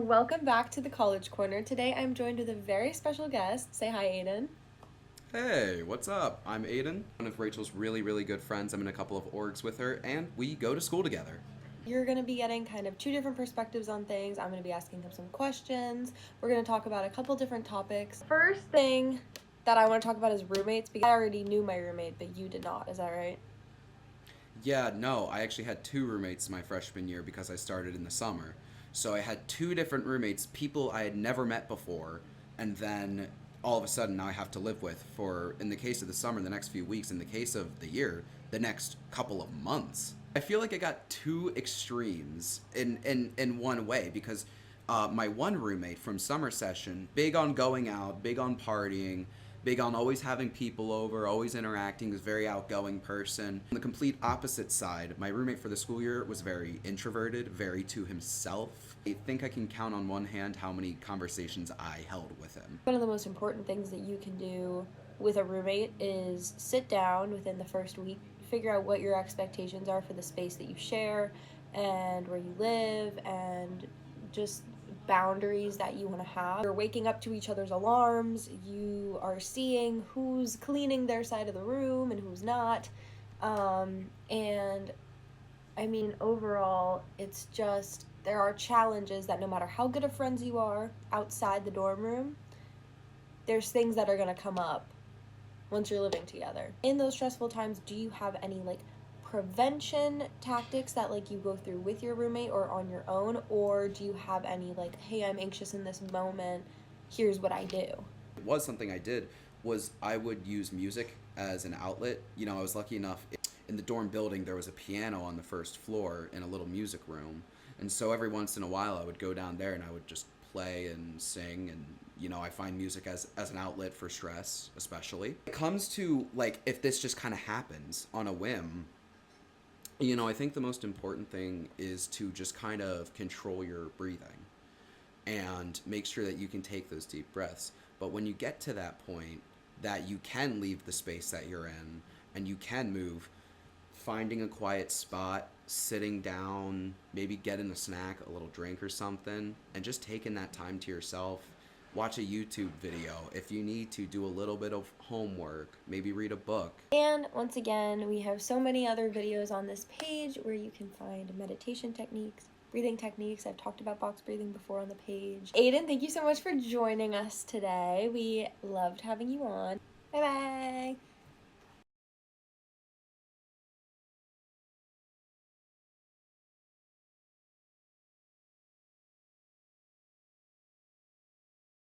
and welcome back to the College Corner. Today I'm joined with a very special guest. Say hi, Aiden. Hey, what's up? I'm Aiden, one of Rachel's really good friends. I'm in a couple of orgs with her, and we go to school together. You're going to be getting kind of two different perspectives on things. I'm going to be asking him some questions. We're going to talk about a couple different topics. First thing that I want to talk about is roommates, because I already knew my roommate, but you did not. Is that right? Yeah, no, I actually had two roommates my freshman year because I started in the summer. So I had two different roommates, people I had never met before, and then all of a sudden now I have to live with for, in the case of the summer, the next few weeks, in the case of the year, the next couple of months. I feel like I got two extremes in one way because my one roommate from summer session, big on going out, big on partying, big on always having people over, always interacting, was a very outgoing person. On the complete opposite side, my roommate for the school year was very introverted, very to himself. I think I can count on one hand how many conversations I held with him. One of the most important things that you can do with a roommate is sit down within the first week, figure out what your expectations are for the space that you share and where you live, and just boundaries that you want to have. You're waking up to each other's alarms, you are seeing who's cleaning their side of the room and who's not. And I mean, overall, it's just, there are challenges that no matter how good of friends you are outside the dorm room, there's things that are going to come up once you're living together. In those stressful times, do you have any prevention tactics that you go through with your roommate or on your own, or do you have any hey, I'm anxious in this moment, here's what I do? It was something I did was I would use music as an outlet. You know, I was lucky enough in the dorm building there was a piano on the first floor in a little music room, and so every once in a while I would go down there and I would just play and sing, and I find music as an outlet for stress. Especially when it comes to if this just kind of happens on a whim, I think the most important thing is to just kind of control your breathing and make sure that you can take those deep breaths. But when you get to that point that you can leave the space that you're in and you can move, finding a quiet spot, sitting down, maybe getting a snack, a little drink or something, and just taking that time to yourself. Watch a YouTube video. If you need to, do a little bit of homework, maybe read a book. And once again, we have so many other videos on this page where you can find meditation techniques, breathing techniques. I've talked about box breathing before on the page. Aiden, thank you so much for joining us today. We loved having you on. Bye-bye.